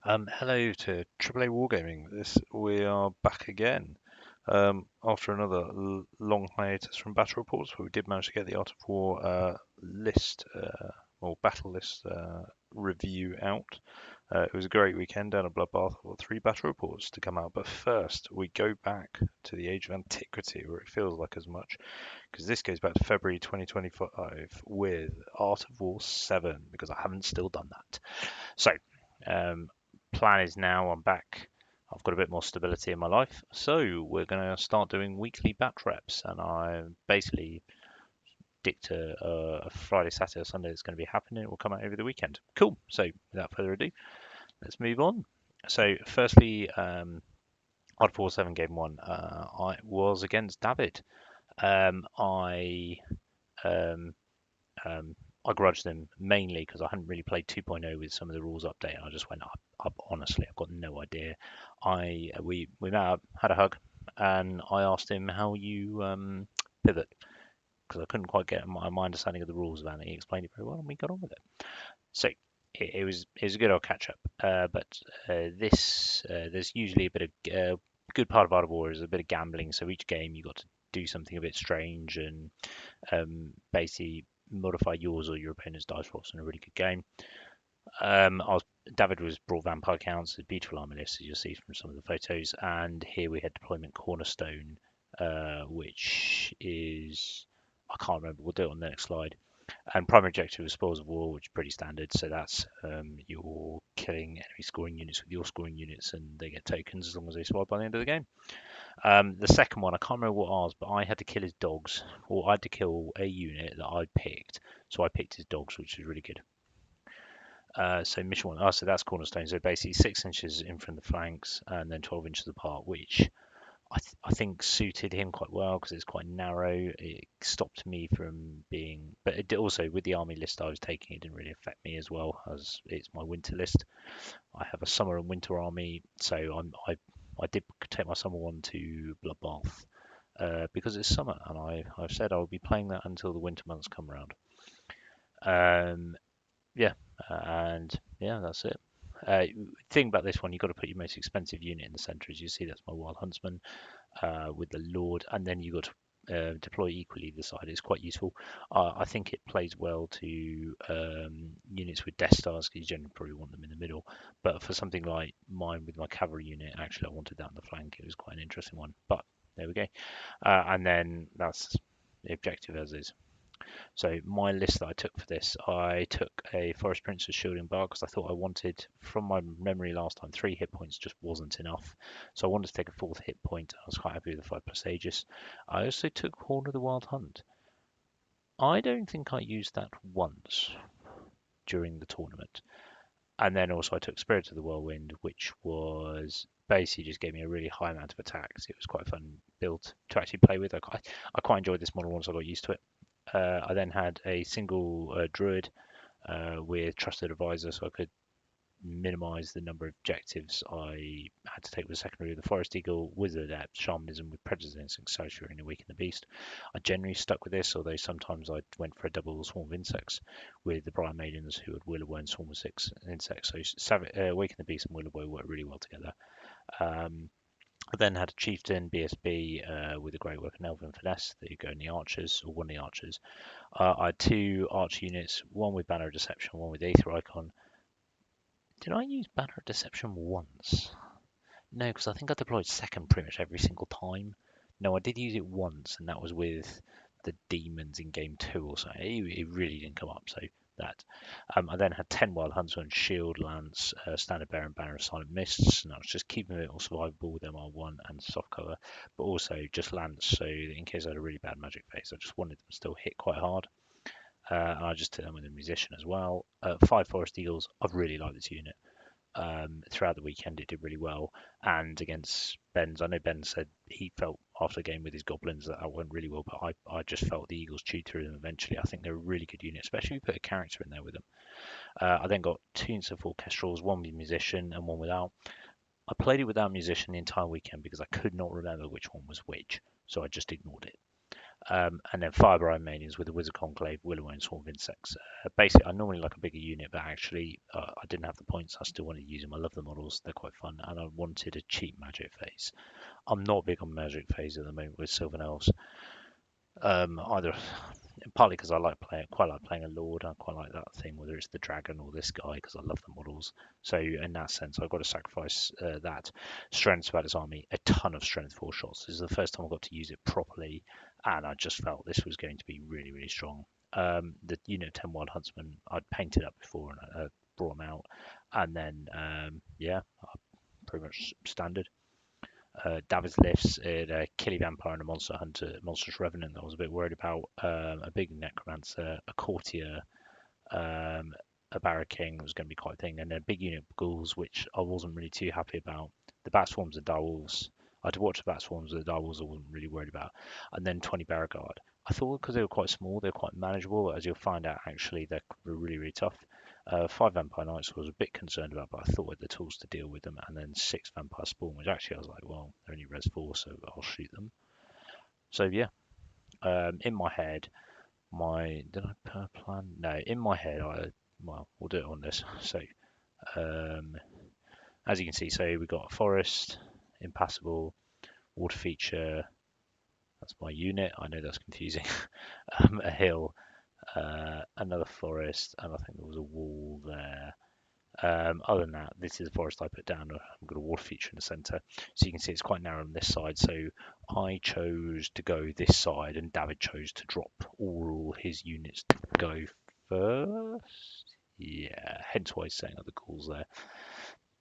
Hello to AAA Wargaming. We are back again after another long hiatus from Battle Reports, but we did manage to get the Art of War list or battle list review out. It was a great weekend down at Bloodbath. I've got 3 battle reports to come out, but first we go back to the Age of Antiquity, where it feels like as much, because this goes back to February 2025 with Art of War 7, because I haven't still done that. So, um, plan is now I'm back. I've got a bit more stability in my life, so we're going to start doing weekly batch reps, and I basically dict a Friday, Saturday, or Sunday that's going to be happening. It will come out over the weekend. Cool. So, without further ado, let's move on. So, firstly, Odd 47 game one. I was against David. I um, Um, I grudged them mainly because I hadn't really played 2.0 with some of the rules update. I just went up. Honestly, I've got no idea. We met up, had a hug, and I asked him how you pivot because I couldn't quite get my understanding of the rules of it. He explained it very well, and we got on with it. So it was a good old catch up. But there's usually a bit of good part of Art of War is a bit of gambling. So each game you got to do something a bit strange and basically modify yours or your opponent's dice rolls in a really good game. David was brought vampire counts, a beautiful army list, as you'll see from some of the photos, and here we had deployment cornerstone, which is I can't remember. We'll do it on the next slide. And primary objective was spoils of war, which is pretty standard. So that's you're killing enemy scoring units with your scoring units, and they get tokens as long as they survive by the end of the game. The second one, I can't remember what ours, but I had to kill his dogs, or I had to kill a unit that I picked. So I picked his dogs, which was really good. So mission one, so that's cornerstone. So basically 6 inches in from the flanks and then 12 inches apart, which I think suited him quite well because it's quite narrow. It stopped me from being, but it also with the army list I was taking, it didn't really affect me as well as it's my winter list. I have a summer and winter army, so I did take my summer one to Bloodbath because it's summer, and I've said I'll be playing that until the winter months come around. Um, yeah, and yeah, that's it. Thing about this one, you've got to put your most expensive unit in the center. As you see, that's my Wild Huntsman with the Lord, and then you've got to deploy equally the side. It's quite useful. I think it plays well to units with Death Stars because you generally probably want them in the middle. But for something like mine with my cavalry unit, actually, I wanted that on the flank. It was quite an interesting one. But there we go. And then that's the objective as is. So my list that I took for this, I took a Forest Prince's Shielding Bar because I thought I wanted, from my memory last time, 3 hit points just wasn't enough. So I wanted to take a 4th hit point. I was quite happy with the 5+Aegis. I also took Horn of the Wild Hunt. I don't think I used that once during the tournament. And then also I took Spirit of the Whirlwind, which was basically just gave me a really high amount of attacks. It was quite a fun build to actually play with. I quite enjoyed this model once I got used to it. I then had a single druid with trusted advisor, so I could minimize the number of objectives I had to take with the secondary. The Forest Eagle, Wizard Adept, Shamanism with Predator's Instinct, Sorcery, and Awaken the Beast. I generally stuck with this, although sometimes I went for a double Swarm of Insects with the Briar Maidens who had Willow and Swarm of 6 Insects. So Awaken the Beast and Willow work really well together. I then had a Chieftain, BSB, with a Great Work and Elven Finesse that you go in the Archers, or one of the Archers. I had 2 Arch units, one with Banner of Deception, one with Aether Icon. Did I use Banner of Deception once? No, because I think I deployed second pretty much every single time. No, I did use it once, and that was with the demons in game 2 or so. It really didn't come up, so that. I then had 10 Wild Huntsmen, Shield, Lance, Standard Bearer, and Banner of Silent Mists, and I was just keeping it all survivable with MR1 and soft cover, but also just Lance, so in case I had a really bad magic phase, I just wanted them to still hit quite hard. And I just took them with a musician as well. 5 Forest Eagles. I've really liked this unit. Throughout the weekend, it did really well. And against Ben's, I know Ben said he felt after the game with his goblins that went really well, but I just felt the Eagles chewed through them eventually. I think they're a really good unit, especially if you put a character in there with them. I then got 2 units of 4 Kestrels, one with musician and one without. I played it without musician the entire weekend because I could not remember which one was which, so I just ignored it. And then Fibre Armenians with the Wizard Conclave, Willow and Swarm of Insects. Basically, I normally like a bigger unit, but actually I didn't have the points. I still wanted to use them. I love the models; they're quite fun, and I wanted a cheap Magic phase. I'm not big on Magic phase at the moment with Sylvan Elves. Either partly because I quite like playing a Lord. I quite like that thing, whether it's the dragon or this guy, because I love the models. So in that sense, I've got to sacrifice that strength about his army. A ton of strength 4 shots. This is the first time I got to use it properly, and I just felt this was going to be really, really strong. The unit 10 Wild Huntsman, I'd painted up before and brought them out, and then yeah, pretty much standard. David's lifts, a Killy Vampire and a Monster Hunter, Monstrous Revenant that I was a bit worried about, a big Necromancer, a Courtier, um, a Barra King was going to be quite a thing, and a big unit of Ghouls, which I wasn't really too happy about. The Bat Swarms and Direwolves, I had to watch the Bat Swarms and the Direwolves I wasn't really worried about. And then 20 Barra Guard. I thought because they were quite small, they were quite manageable, but as you'll find out, actually, they're really, really tough. 5 Vampire Knights I was a bit concerned about, but I thought I had the tools to deal with them. And then 6 Vampire Spawn, which actually I was like, well, they're only res 4, so I'll shoot them. So yeah, in my head, did I per plan? No, in my head, well, we'll do it on this. So um, as you can see, so we've got a forest, impassable, water feature. That's my unit. I know that's confusing. A hill, another forest, and I think there was a wall there. Other than that, this is the forest I put down. I've got a water feature in the centre. So you can see it's quite narrow on this side. So I chose to go this side and David chose to drop all his units to go first. Yeah, hence why he's setting up the calls there.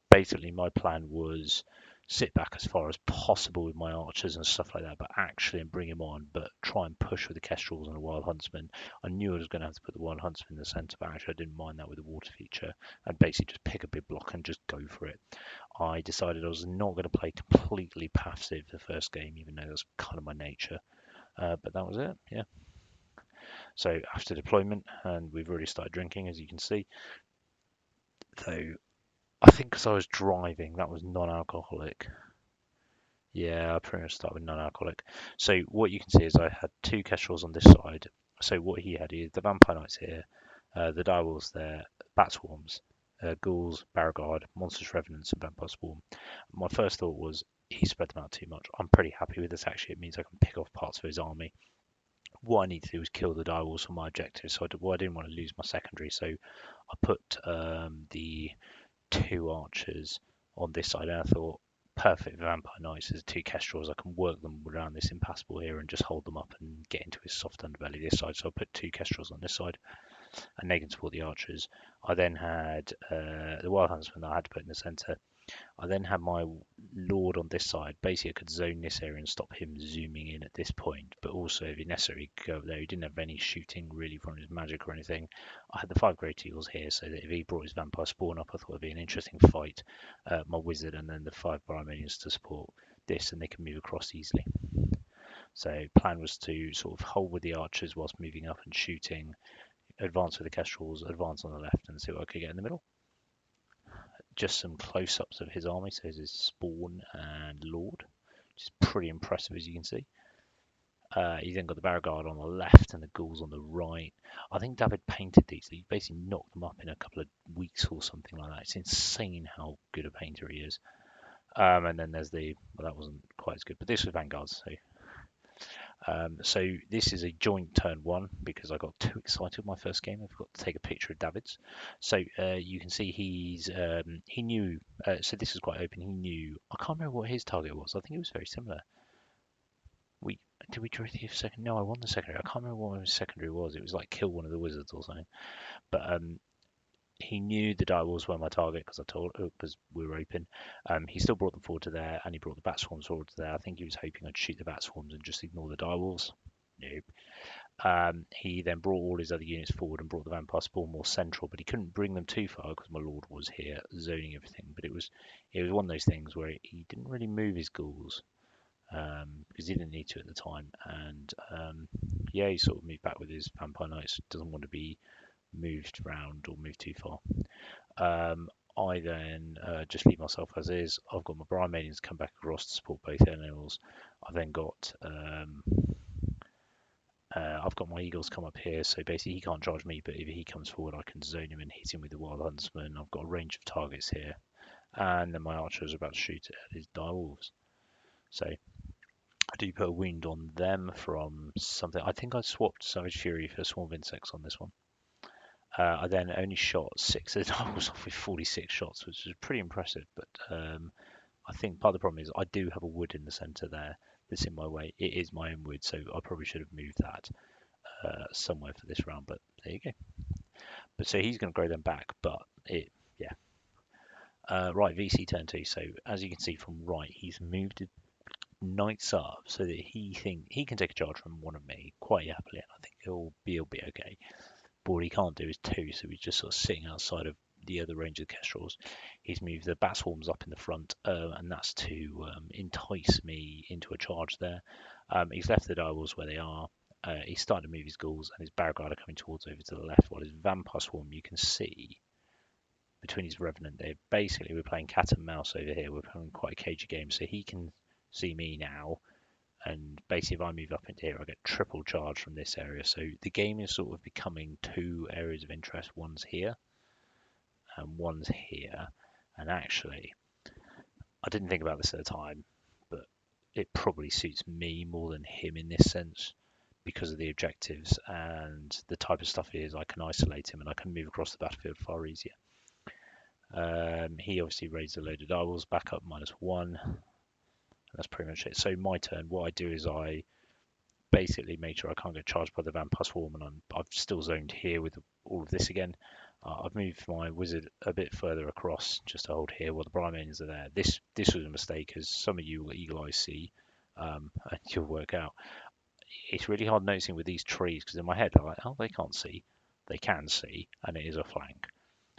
Basically, my plan was sit back as far as possible with my archers and stuff like that, but actually bring him on, but try and push with the Kestrels and the Wild Huntsman. I knew I was going to have to put the Wild Huntsman in the centre, but actually I didn't mind that with the water feature, and basically just pick a big block and just go for it. I decided I was not going to play completely passive the first game, even though that's kind of my nature. But that was it, yeah. So after deployment, and we've already started drinking, as you can see. So I think because I was driving, that was non-alcoholic. Yeah, I pretty much start with non-alcoholic. So what you can see is I had 2 Kestrels on this side. So what he had is the Vampire Knights here, the Direwolves there, Bat Swarms, Ghouls, Barragard, Monstrous Revenants, and Vampire Swarm. My first thought was he spread them out too much. I'm pretty happy with this actually. It means I can pick off parts of his army. What I need to do is kill the Direwolves for my objective. So I didn't want to lose my secondary. So I put the 2 archers on this side, and I thought, perfect Vampire Knights as 2 Kestrels. I can work them around this impassable here and just hold them up and get into his soft underbelly this side. So I put 2 Kestrels on this side, and they can support the archers. I then had the Wild Huntsman that I had to put in the centre. I then had my Lord on this side. Basically, I could zone this area and stop him zooming in at this point. But also, if necessary, go over there. He didn't have any shooting really from his magic or anything. I had the 5 Great Eagles here, so that if he brought his Vampire Spawn up, I thought it'd be an interesting fight. My Wizard and then the 5 Brimonians to support this, and they can move across easily. So plan was to sort of hold with the archers whilst moving up and shooting, advance with the Kestrels, advance on the left, and see what I could get in the middle. Just some close-ups of his army, so his Spawn and Lord, which is pretty impressive as you can see. He's then got the Barragard on the left and the Ghouls on the right. I think David painted these. He basically knocked them up in a couple of weeks or something like that. It's insane how good a painter he is. And then there's well, that wasn't quite as good, but this was Vanguard's. So this is a joint turn 1 because I got too excited with my first game. I forgot to take a picture of David's. So you can see he knew. So this is quite open. He knew. I can't remember what his target was. I think it was very similar. Did we draw the second? No, I won the secondary. I can't remember what his secondary was. It was like kill one of the wizards or something. But he knew the Direwolves were my target because we were open. He still brought them forward to there, and he brought the Bat Swarms forward to there. I think he was hoping I'd shoot the Bat Swarms and just ignore the Direwolves. Nope. He then brought all his other units forward and brought the Vampire Spawn more central, but he couldn't bring them too far because my Lord was here zoning everything. But it was one of those things where he didn't really move his Ghouls because he didn't need to at the time. And yeah, he sort of moved back with his Vampire Knights. Doesn't want to be moved around or moved too far. I then just leave myself as is. I've got my Brimonians come back across to support both animals. I've then got I've got my eagles come up here, so basically he can't charge me, but if he comes forward, I can zone him and hit him with the wild huntsman. I've got a range of targets here, and then my archer is about to shoot at his dire wolves. So I do put a wound on them from something. I think I swapped Savage Fury for Swarm of Insects on this one. I then only shot 6 of the dire wolves off with 46 shots, which is pretty impressive. But I think part of the problem is I do have a wood in the centre there that's in my way. It is my own wood, so I probably should have moved that somewhere for this round. But there you go. But so he's going to grow them back, but yeah. Right, VC turn 2. So as you can see from right, he's moved the knights up so that he can take a charge from one of me quite happily, and I think he'll be okay. But what he can't do is 2, so he's just sort of sitting outside of the other range of the kestrels. He's moved the bat swarms up in the front, and that's to entice me into a charge there. He's left the direwolves where they are. He's starting to move his ghouls, and his barricade are coming towards over to the left, while his vampire swarm, you can see between his revenant, we're playing cat and mouse over here. We're playing quite a cagey game, so he can see me now, and basically if I move up into here, I get triple charge from this area. So the game is sort of becoming 2 areas of interest. One's here and one's here. And actually, I didn't think about this at the time, but it probably suits me more than him in this sense because of the objectives and the type of stuff it is. I can isolate him and I can move across the battlefield far easier. He obviously raised a load of direwolves back up -1. That's pretty much it. So my turn, what I do is I basically make sure I can't get charged by the vampire swarm, and I've still zoned here with all of this again. I've moved my wizard a bit further across just to hold here while the Brahmins are there. This was a mistake, as some of you will eagle eyes see, and you'll work out. It's really hard noticing with these trees because in my head I'm like, oh, they can't see. They can see, and it is a flank.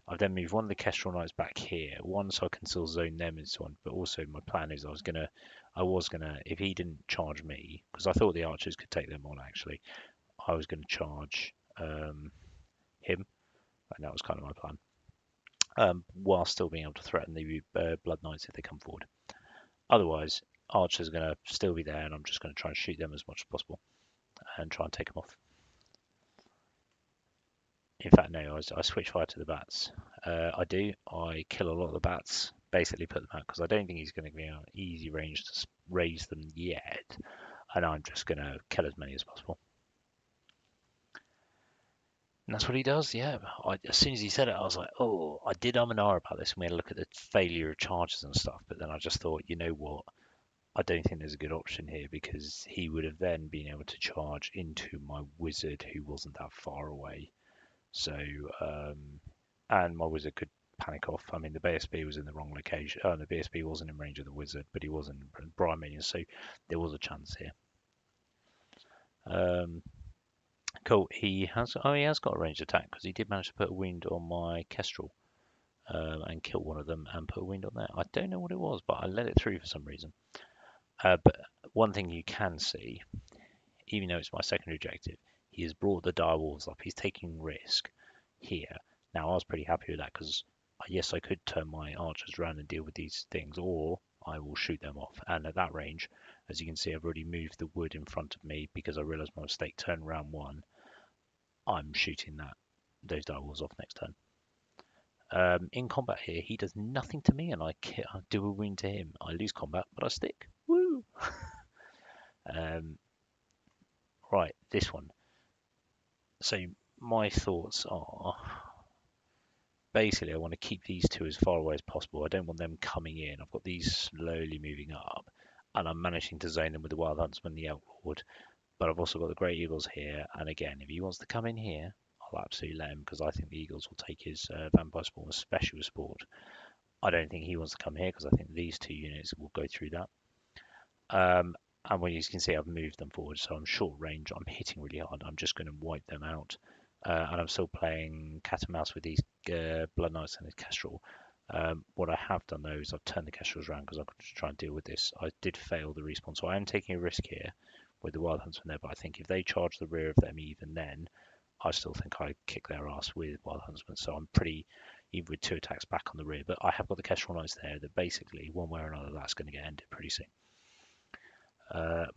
I've then moved one of the Kestrel Knights back here, one so I can still zone them into one, but also my plan is I was gonna, if he didn't charge me, because I thought the archers could take them on actually, I was gonna charge him, and that was kind of my plan, while still being able to threaten the Blood Knights if they come forward. Otherwise, archers are gonna still be there, and I'm just gonna try and shoot them as much as possible, and try and take them off. In fact, no, I switch fire to the bats. I do. I kill a lot of the bats, basically put them out because I don't think he's going to be on easy range to raise them yet. And I'm just going to kill as many as possible. And that's what he does, yeah. As soon as he said it, I was like, oh, I did and ah about this. And we had a look at the failure of charges and stuff. But then I just thought, you know what? I don't think there's a good option here because he would have then been able to charge into my wizard who wasn't that far away. So, and my wizard could panic off. I mean, the BSB was in the wrong location. The BSB wasn't in range of the wizard, but he was in Brian Minion, so there was a chance here. Cool. He has got a ranged attack because he did manage to put a wound on my Kestrel and kill one of them and put a wound on there. I don't know what it was, but I let it through for some reason. But one thing you can see, even though it's my secondary objective, he has brought the direwolves up. He's taking risk here. Now, I was pretty happy with that because, yes, I could turn my archers around and deal with these things, or I will shoot them off. And at that range, as you can see, I've already moved the wood in front of me because I realised my mistake. Turn round 1. I'm shooting those direwolves off next turn. In combat here, he does nothing to me, and I do a wound to him. I lose combat, but I stick. Woo! Right, this one. So my thoughts are basically I want to keep these 2 as far away as possible. I don't want them coming in. I've got these slowly moving up, and I'm managing to zone them with the Wild Huntsman and the Outlord. But I've also got the Great Eagles here, and again, if he wants to come in here, I'll absolutely let him because I think the Eagles will take his Vampire Spawn, especially with Sport. I don't think he wants to come here because I think these 2 units will go through that. And when you can see, I've moved them forward, so I'm short range. I'm hitting really hard. I'm just going to wipe them out. And I'm still playing cat and mouse with these Blood Knights and his Kestrel. What I have done, though, is I've turned the Kestrels around because I'm going to try and deal with this. I did fail the respawn, so I am taking a risk here with the Wild Huntsman there. But I think if they charge the rear of them even then, I still think I kick their ass with Wild Huntsman. So I'm pretty even with 2 attacks back on the rear. But I have got the Kestrel Knights there that basically, one way or another, that's going to get ended pretty soon.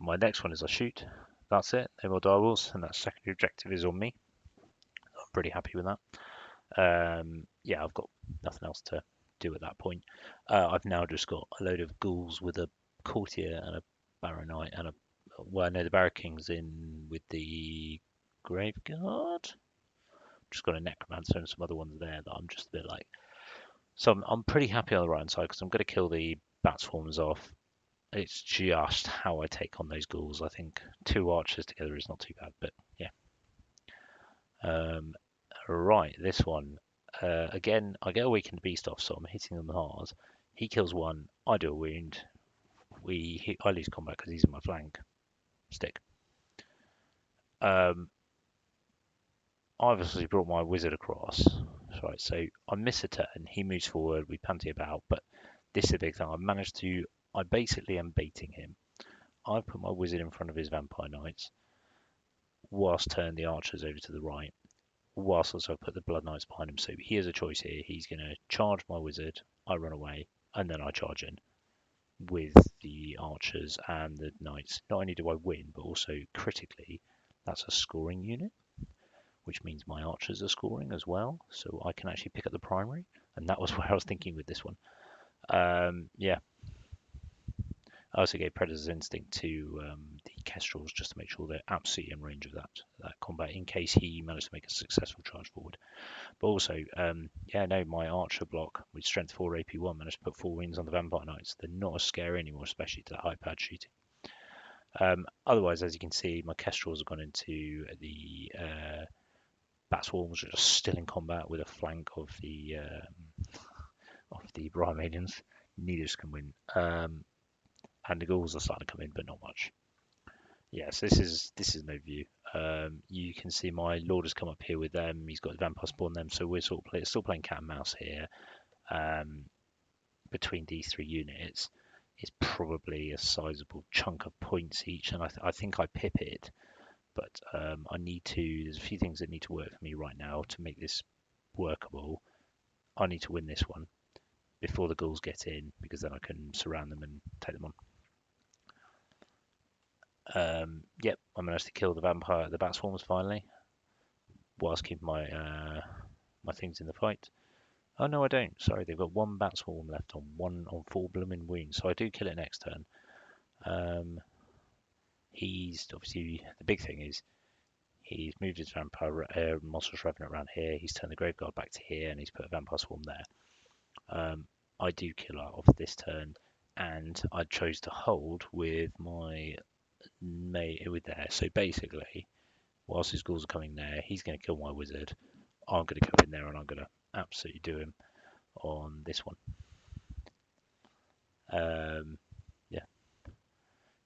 My next one is I shoot. that's it. No more direwolves, and that secondary objective is on me. I'm pretty happy with that. Yeah, I've got nothing else to do at that point. I've now just got a load of ghouls with a courtier and a baronite and a well, no, the barracking's in with the graveguard. Just got a necromancer and some other ones there that I'm just a bit like. So I'm pretty happy on the right hand side because I'm going to kill the bat swarms off. It's just how I take on those ghouls. I think 2 archers together is not too bad, but yeah. Right, this one. Again, I get a weakened beast off, so I'm hitting them hard. He kills one, I do a wound. I lose combat because he's in my flank. Stick. Um, I obviously brought my wizard across. Right, so I miss a turn. He moves forward. We panty about, but this is a big thing. I basically am baiting him. I've put my wizard in front of his vampire knights, whilst turn the archers over to the right. Whilst also I put the blood knights behind him. So he has a choice here. He's going to charge my wizard. I run away, and then I charge in with the archers and the knights. Not only do I win, but also critically, that's a scoring unit, which means my archers are scoring as well. So I can actually pick up the primary, and that was where I was thinking with this one. Yeah, I also gave Predator's Instinct to the Kestrels just to make sure they're absolutely in range of that combat in case he managed to make a successful charge forward. But also, yeah, no, my Archer block with Strength 4 AP1 managed to put 4 wings on the Vampire Knights. They're not as scary anymore, especially to that high pad shooting. Otherwise, as you can see, my Kestrels have gone into the Bat Swarms, which are still in combat with a flank of the Brahmanians. Neither can win. And the ghouls are starting to come in, but not much. Yes, this is an overview. You can see my Lord has come up here with them. He's got the vampire spawn them, so we're still playing cat and mouse here. Between these 3 units, it's probably a sizable chunk of points each, and I think I pip it, but there's a few things that need to work for me right now to make this workable. I need to win this one before the ghouls get in, because then I can surround them and take them on. Yep, I managed to kill the bat swarms finally, whilst keeping my things in the fight. Oh no, I don't. Sorry, they've got 1 bat swarm left on 4 blooming wounds, so I do kill it next turn. He's obviously the big thing is he's moved his vampire monstrous revenant around here. He's turned the graveguard back to here, and he's put a vampire swarm there. I do kill off this turn, and I chose to hold with my mate with there. So basically, whilst his ghouls are coming there, he's going to kill my wizard. I'm going to go in there and I'm going to absolutely do him on this one. Yeah,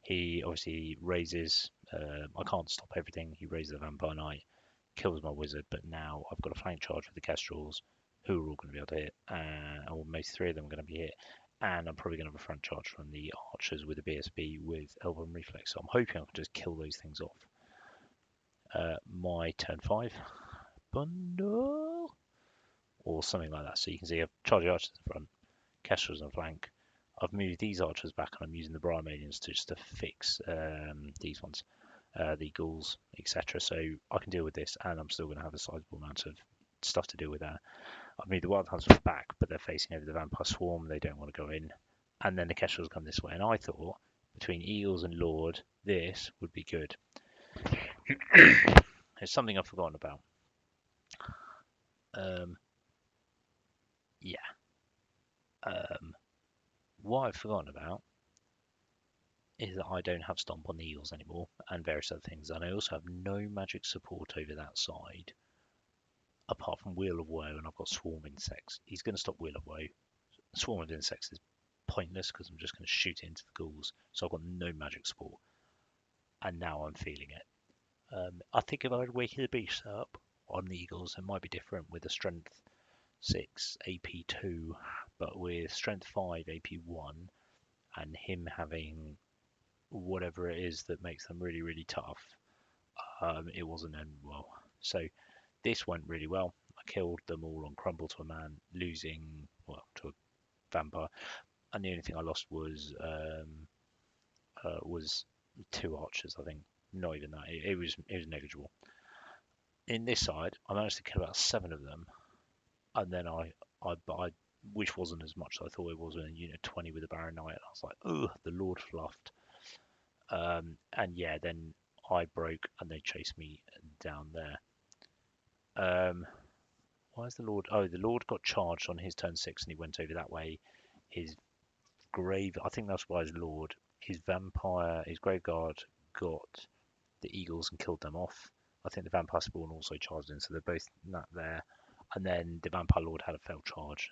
he obviously raises. I can't stop everything. He raises the vampire knight, kills my wizard, but now I've got a flank charge with the kestrels, who are all going to be able to hit, or most 3 of them are going to be hit. And I'm probably going to have a front charge from the archers with a BSB with elbow and reflex. So I'm hoping I can just kill those things off. My turn 5 bundle or something like that. So you can see I've charged the archers in front, kestrels in the flank. I've moved these archers back, and I'm using the Brahmanians to fix these ones, the ghouls, etc. So I can deal with this, and I'm still going to have a sizable amount of stuff to deal with there. I've moved the Wild Hunters back, but they're facing over the Vampire Swarm. They don't want to go in. And then the Kestrels come this way. And I thought, between Eagles and Lord, this would be good. There's something I've forgotten about. Yeah. What I've forgotten about is that I don't have Stomp on the Eagles anymore, and various other things. And I also have no magic support over that side, apart from Wheel of Woe, and I've got Swarm Insects. He's going to stop Wheel of Woe. Swarm of Insects is pointless because I'm just going to shoot into the ghouls. So I've got no magic support, and now I'm feeling it. I think if I would wake the beast up on the Eagles, it might be different with a Strength 6 AP2, but with Strength 5 AP1, and him having whatever it is that makes them really, really tough, it wasn't ending well. So this went really well. I killed them all on Crumble to a man, losing, well, to a vampire. And the only thing I lost was 2 archers, I think. Not even that. It was negligible. In this side, I managed to kill about 7 of them, and then I which wasn't as much as I thought it was in a unit 20 with a Baron Knight. I was like, oh, the Lord fluffed. And yeah, then I broke and they chased me down there. Why is the Lord? Oh, the Lord got charged on his turn 6 and he went over that way. His grave, I think that's why his Lord, his vampire, his grave guard got the eagles and killed them off. I think the vampire spawn also charged in, so they're both not there. And then the vampire lord had a failed charge.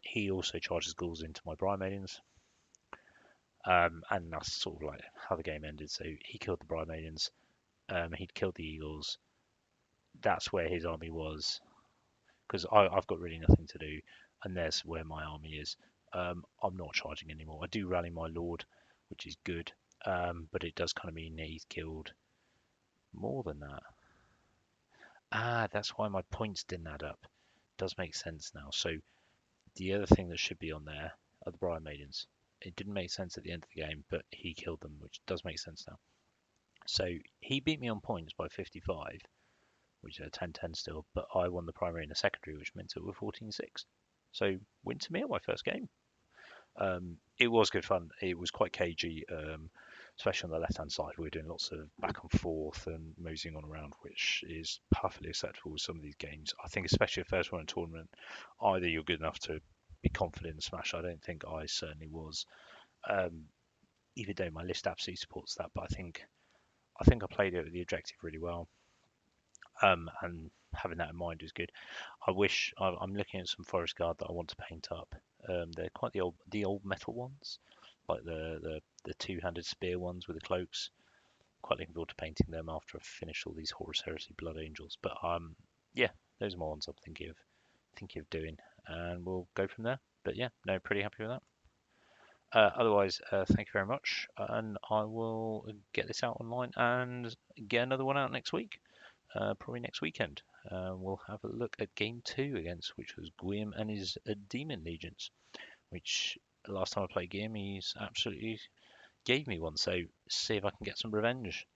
He also charges ghouls into my Briar Maidens. And that's sort of like how the game ended. So he killed the Briar Maidens. He'd killed the eagles. That's where his army was, because I've got really nothing to do, and there's where my army is. I'm not charging anymore. I do rally my lord, which is good, but it does kind of mean he's killed more than that. Ah, that's why my points didn't add up. Does make sense now. So the other thing that should be on there are the Briar Maidens. It didn't make sense at the end of the game, but he killed them, which does make sense now. So he beat me on points by 55, which are 10-10 still, but I won the primary and the secondary, which meant it were 14-6. So win to me on my first game. It was good fun. It was quite cagey, especially on the left-hand side. We were doing lots of back and forth and moseying on around, which is perfectly acceptable with some of these games. I think especially a first one in tournament, either you're good enough to be confident in Smash. I don't think I certainly was. Even though my list absolutely supports that, but I think I played it with the objective really well. And having that in mind is good. I'm looking at some Forest Guard that I want to paint up. They're quite the old metal ones, like the two-handed spear ones with the cloaks. Quite looking forward to painting them after I've finished all these Horus Heresy Blood Angels. But yeah, those are my ones I'm thinking of doing, and we'll go from there. But yeah, no, pretty happy with that. Otherwise, thank you very much, and I will get this out online and get another one out next week. Probably next weekend. We'll have a look at game 2 against which was Guillaume and his Demon Legions, which last time I played Guillaume, he's absolutely gave me one. So see if I can get some revenge.